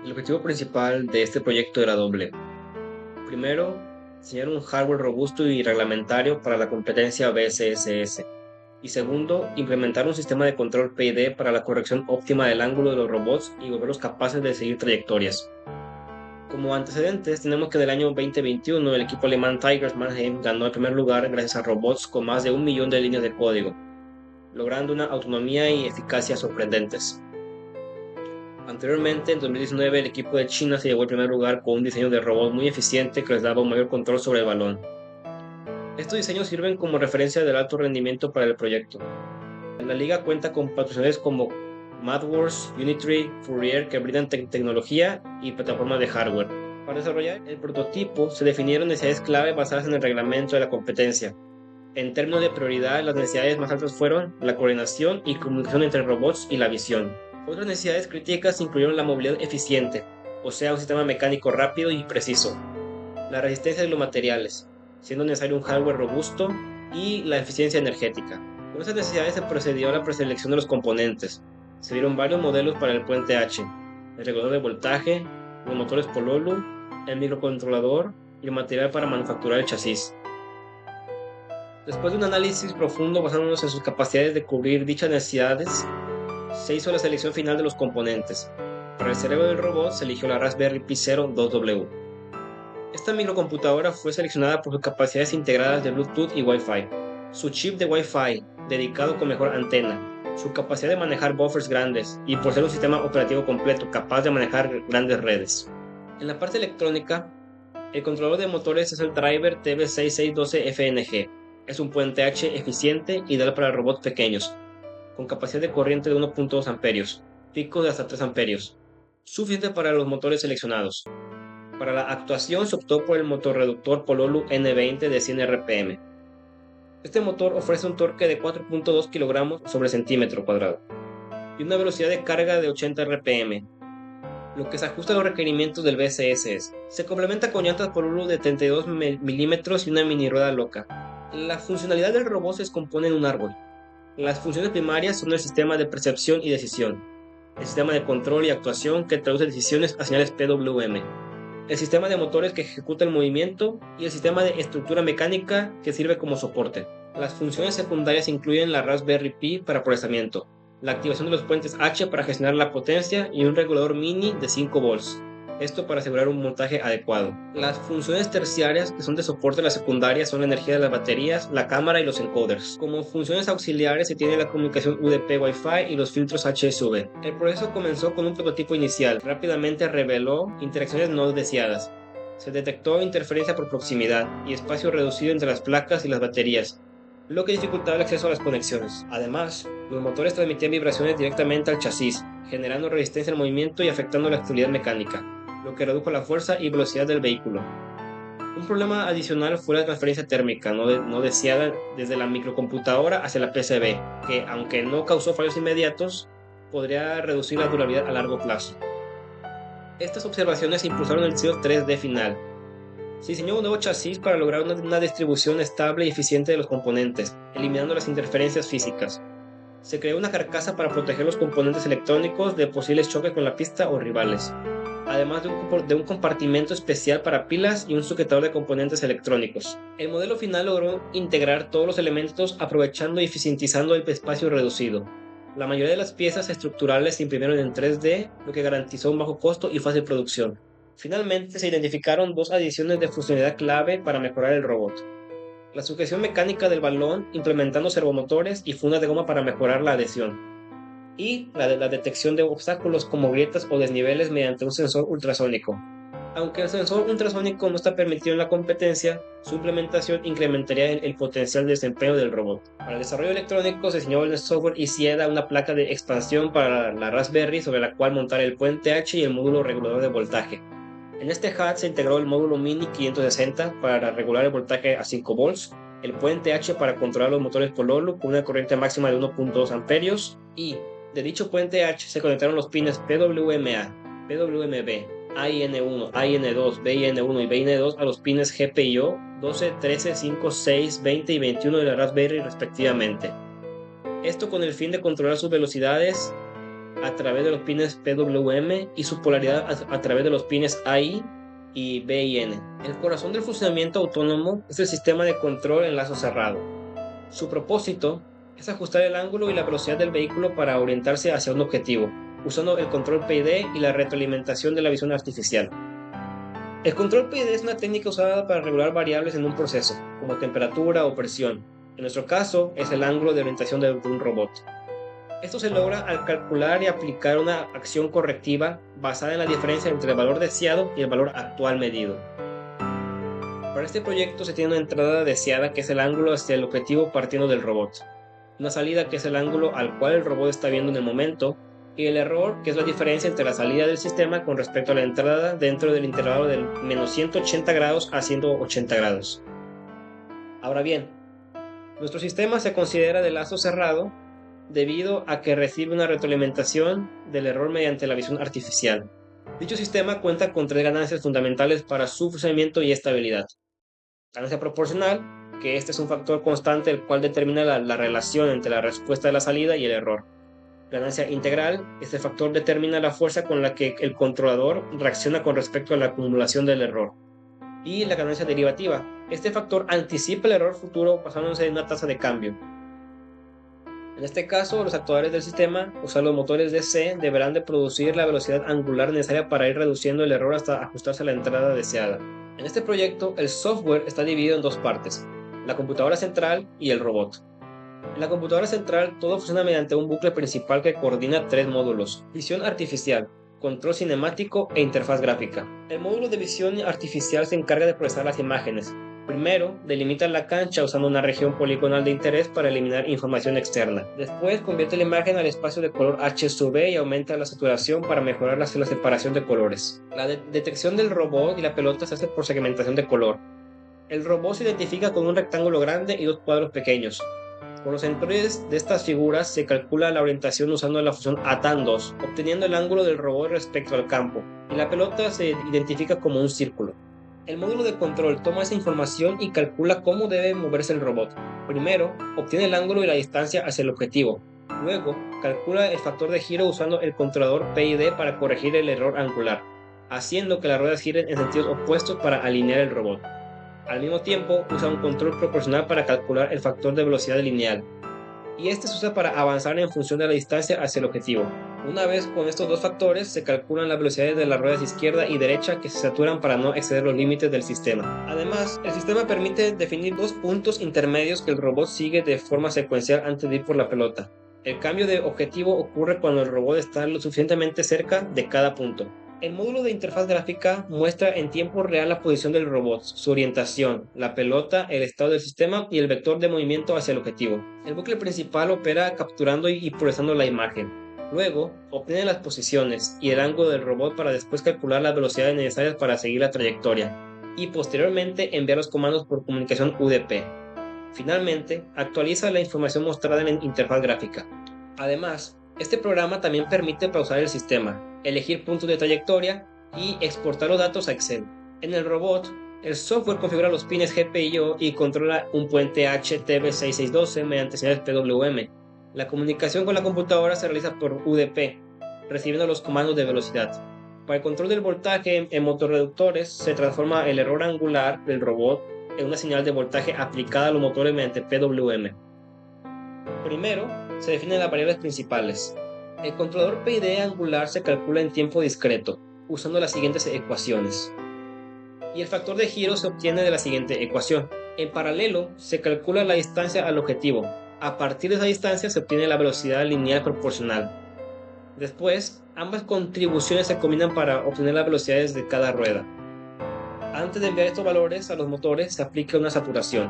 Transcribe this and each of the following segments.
El objetivo principal de este proyecto era doble. Primero, diseñar un hardware robusto y reglamentario para la competencia BSSS. Y segundo, implementar un sistema de control PID para la corrección óptima del ángulo de los robots y volverlos capaces de seguir trayectorias. Como antecedentes, tenemos que en el año 2021 el equipo alemán Tigers Mannheim ganó el primer lugar gracias a robots con más de 1 millón de líneas de código, logrando una autonomía y eficacia sorprendentes. Anteriormente, en 2019, el equipo de China se llevó el primer lugar con un diseño de robot muy eficiente que les daba un mayor control sobre el balón. Estos diseños sirven como referencia del alto rendimiento para el proyecto. La liga cuenta con patrocinadores como MadWorks, Unitree, Fourier que brindan tecnología y plataformas de hardware. Para desarrollar el prototipo se definieron necesidades clave basadas en el reglamento de la competencia. En términos de prioridad, las necesidades más altas fueron la coordinación y comunicación entre robots y la visión. Otras necesidades críticas incluyeron la movilidad eficiente, o sea, un sistema mecánico rápido y preciso, la resistencia de los materiales, siendo necesario un hardware robusto, y la eficiencia energética. Con esas necesidades se procedió a la preselección de los componentes. Se dieron varios modelos para el puente H, el regulador de voltaje, los motores Pololu, el microcontrolador y el material para manufacturar el chasis. Después de un análisis profundo basándonos en sus capacidades de cubrir dichas necesidades, se hizo la selección final de los componentes. Para el cerebro del robot se eligió la Raspberry Pi Zero 2W. Esta microcomputadora fue seleccionada por sus capacidades integradas de Bluetooth y Wi-Fi, su chip de Wi-Fi dedicado con mejor antena, su capacidad de manejar buffers grandes y por ser un sistema operativo completo capaz de manejar grandes redes. En la parte electrónica, el controlador de motores es el driver TB6612FNG. Es un puente H eficiente ideal para robots pequeños, con capacidad de corriente de 1.2 amperios, picos de hasta 3 amperios, suficiente para los motores seleccionados. Para la actuación se optó por el motor reductor Pololu N20 de 100 RPM. Este motor ofrece un torque de 4.2 kg sobre centímetro cuadrado y una velocidad de carga de 80 RPM, lo que se ajusta a los requerimientos del BSSS. Se complementa con llantas Pololu de 32 milímetros y una mini rueda loca. La funcionalidad del robot se descompone en un árbol. Las funciones primarias son el sistema de percepción y decisión, el sistema de control y actuación que traduce decisiones a señales PWM, el sistema de motores que ejecuta el movimiento y el sistema de estructura mecánica que sirve como soporte. Las funciones secundarias incluyen la Raspberry Pi para procesamiento, la activación de los puentes H para gestionar la potencia y un regulador mini de 5 volts. Esto para asegurar un montaje adecuado. Las funciones terciarias que son de soporte a la secundaria son la energía de las baterías, la cámara y los encoders. Como funciones auxiliares se tiene la comunicación UDP Wi-Fi y los filtros HSV. El proceso comenzó con un prototipo inicial. Rápidamente reveló interacciones no deseadas. Se detectó interferencia por proximidad y espacio reducido entre las placas y las baterías, lo que dificultaba el acceso a las conexiones. Además, los motores transmitían vibraciones directamente al chasis, generando resistencia al movimiento y afectando la estabilidad mecánica, lo que redujo la fuerza y velocidad del vehículo. Un problema adicional fue la transferencia térmica no deseada desde la microcomputadora hacia la PCB, que, aunque no causó fallos inmediatos, podría reducir la durabilidad a largo plazo. Estas observaciones impulsaron el diseño 3D final. Se diseñó un nuevo chasis para lograr una distribución estable y eficiente de los componentes, eliminando las interferencias físicas. Se creó una carcasa para proteger los componentes electrónicos de posibles choques con la pista o rivales, además de un compartimento especial para pilas y un sujetador de componentes electrónicos. El modelo final logró integrar todos los elementos aprovechando y eficientizando el espacio reducido. La mayoría de las piezas estructurales se imprimieron en 3D, lo que garantizó un bajo costo y fácil producción. Finalmente se identificaron dos adiciones de funcionalidad clave para mejorar el robot: la sujeción mecánica del balón implementando servomotores y fundas de goma para mejorar la adhesión, y la de la detección de obstáculos como grietas o desniveles mediante un sensor ultrasónico. Aunque el sensor ultrasónico no está permitido en la competencia, su implementación incrementaría el potencial de desempeño del robot. Para el desarrollo electrónico se diseñó el software ICIEDA, una placa de expansión para la Raspberry sobre la cual montar el puente H y el módulo regulador de voltaje. En este HUD se integró el módulo Mini 560 para regular el voltaje a 5 volts, el puente H para controlar los motores Pololu con una corriente máxima de 1.2 amperios, y de dicho puente H se conectaron los pines PWMA, PWMB, AIN1, AIN2, BIN1 y BIN2 a los pines GPIO 12, 13, 5, 6, 20 y 21 de la Raspberry respectivamente. Esto con el fin de controlar sus velocidades a través de los pines PWM y su polaridad a través de los pines AI y BIN. El corazón del funcionamiento autónomo es el sistema de control en lazo cerrado. Su propósito es ajustar el ángulo y la velocidad del vehículo para orientarse hacia un objetivo, usando el control PID y la retroalimentación de la visión artificial. El control PID es una técnica usada para regular variables en un proceso, como temperatura o presión. En nuestro caso, es el ángulo de orientación de un robot. Esto se logra al calcular y aplicar una acción correctiva basada en la diferencia entre el valor deseado y el valor actual medido. Para este proyecto se tiene una entrada deseada, que es el ángulo hacia el objetivo partiendo del robot, una salida, que es el ángulo al cual el robot está viendo en el momento, y el error, que es la diferencia entre la salida del sistema con respecto a la entrada dentro del intervalo del menos 180 grados a 180 grados. Ahora bien, nuestro sistema se considera de lazo cerrado debido a que recibe una retroalimentación del error mediante la visión artificial. Dicho sistema cuenta con 3 ganancias fundamentales para su funcionamiento y estabilidad. Ganancia proporcional, que este es un factor constante el cual determina la relación entre la respuesta de la salida y el error. Ganancia integral, este factor determina la fuerza con la que el controlador reacciona con respecto a la acumulación del error. Y la ganancia derivativa, este factor anticipa el error futuro basándose en una tasa de cambio. En este caso, los actuadores del sistema, o sea, los motores DC, deberán de producir la velocidad angular necesaria para ir reduciendo el error hasta ajustarse a la entrada deseada. En este proyecto, el software está dividido en 2 partes, la computadora central y el robot. En la computadora central, todo funciona mediante un bucle principal que coordina 3 módulos: visión artificial, control cinemático e interfaz gráfica. El módulo de visión artificial se encarga de procesar las imágenes. Primero, delimita la cancha usando una región poligonal de interés para eliminar información externa. Después, convierte la imagen al espacio de color H/V y aumenta la saturación para mejorar la separación de colores. La detección del robot y la pelota se hace por segmentación de color. El robot se identifica con un rectángulo grande y 2 cuadros pequeños. Con los centroides de estas figuras se calcula la orientación usando la función ATAN2, obteniendo el ángulo del robot respecto al campo, y la pelota se identifica como un círculo. El módulo de control toma esa información y calcula cómo debe moverse el robot. Primero, obtiene el ángulo y la distancia hacia el objetivo. Luego, calcula el factor de giro usando el controlador PID para corregir el error angular, haciendo que las ruedas giren en sentidos opuestos para alinear el robot. Al mismo tiempo, usa un control proporcional para calcular el factor de velocidad lineal, y este se usa para avanzar en función de la distancia hacia el objetivo. Una vez con estos 2 factores, se calculan las velocidades de las ruedas izquierda y derecha que se saturan para no exceder los límites del sistema. Además, el sistema permite definir 2 puntos intermedios que el robot sigue de forma secuencial antes de ir por la pelota. El cambio de objetivo ocurre cuando el robot está lo suficientemente cerca de cada punto. El módulo de interfaz gráfica muestra en tiempo real la posición del robot, su orientación, la pelota, el estado del sistema y el vector de movimiento hacia el objetivo. El bucle principal opera capturando y procesando la imagen. Luego, obtiene las posiciones y el ángulo del robot para después calcular las velocidades necesarias para seguir la trayectoria, y posteriormente enviar los comandos por comunicación UDP. Finalmente, actualiza la información mostrada en la interfaz gráfica. Además, este programa también permite pausar el sistema, elegir puntos de trayectoria y exportar los datos a Excel. En el robot, el software configura los pines GPIO y controla un puente HTB6612 mediante señales PWM. La comunicación con la computadora se realiza por UDP, recibiendo los comandos de velocidad. Para el control del voltaje en motorreductores, se transforma el error angular del robot en una señal de voltaje aplicada a los motores mediante PWM. Primero, se definen las variables principales. El controlador PID angular se calcula en tiempo discreto, usando las siguientes ecuaciones. Y el factor de giro se obtiene de la siguiente ecuación. En paralelo, se calcula la distancia al objetivo. A partir de esa distancia se obtiene la velocidad lineal proporcional. Después, ambas contribuciones se combinan para obtener las velocidades de cada rueda. Antes de enviar estos valores a los motores, se aplica una saturación.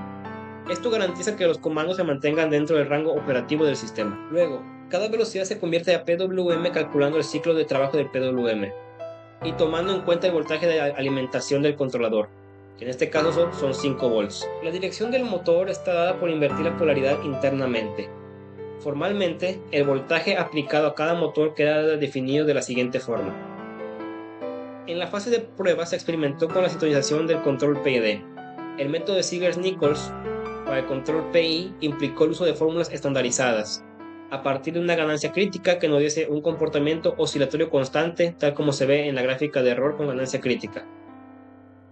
Esto garantiza que los comandos se mantengan dentro del rango operativo del sistema. Luego, cada velocidad se convierte a PWM calculando el ciclo de trabajo del PWM y tomando en cuenta el voltaje de alimentación del controlador, que en este caso son 5 volts. La dirección del motor está dada por invertir la polaridad internamente. Formalmente, el voltaje aplicado a cada motor queda definido de la siguiente forma. En la fase de prueba se experimentó con la sintonización del control PID. El método de Siegers-Nichols para el control PI implicó el uso de fórmulas estandarizadas. a partir de una ganancia crítica que nos diese un comportamiento oscilatorio constante, tal como se ve en la gráfica de error con ganancia crítica.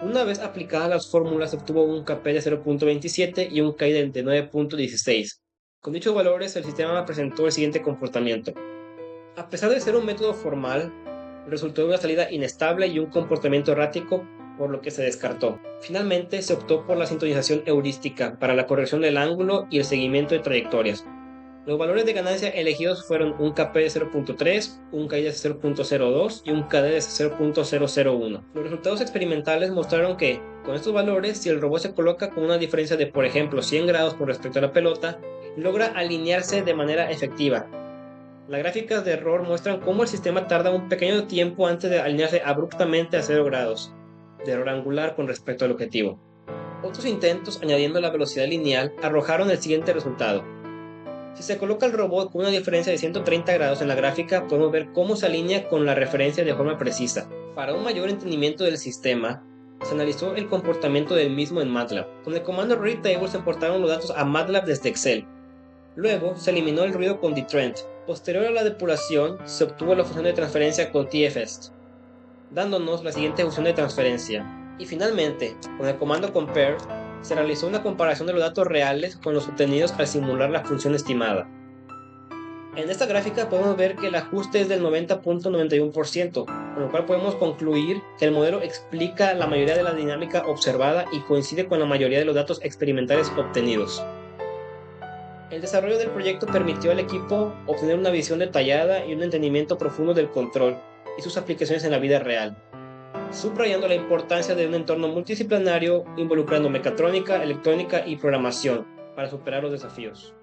Una vez aplicadas las fórmulas, se obtuvo un KP de 0.27 y un KI de 9.16. Con dichos valores, el sistema presentó el siguiente comportamiento. A pesar de ser un método formal, resultó en una salida inestable y un comportamiento errático, por lo que se descartó. Finalmente, se optó por la sintonización heurística para la corrección del ángulo y el seguimiento de trayectorias. Los valores de ganancia elegidos fueron un KP de 0.3, un KI de 0.02 y un KD de 0.001. Los resultados experimentales mostraron que, con estos valores, si el robot se coloca con una diferencia de, por ejemplo, 100 grados con respecto a la pelota, logra alinearse de manera efectiva. Las gráficas de error muestran cómo el sistema tarda un pequeño tiempo antes de alinearse abruptamente a 0 grados de error angular con respecto al objetivo. Otros intentos, añadiendo la velocidad lineal, arrojaron el siguiente resultado. Si se coloca el robot con una diferencia de 130 grados en la gráfica, podemos ver cómo se alinea con la referencia de forma precisa. Para un mayor entendimiento del sistema, se analizó el comportamiento del mismo en MATLAB. Con el comando readTable se importaron los datos a MATLAB desde Excel. Luego, se eliminó el ruido con dtrend. Posterior a la depuración, se obtuvo la función de transferencia con tfst, dándonos la siguiente función de transferencia. Y finalmente, con el comando compare, se realizó una comparación de los datos reales con los obtenidos al simular la función estimada. En esta gráfica podemos ver que el ajuste es del 90.91%, con lo cual podemos concluir que el modelo explica la mayoría de la dinámica observada y coincide con la mayoría de los datos experimentales obtenidos. El desarrollo del proyecto permitió al equipo obtener una visión detallada y un entendimiento profundo del control y sus aplicaciones en la vida real, subrayando la importancia de un entorno multidisciplinario involucrando mecatrónica, electrónica y programación para superar los desafíos.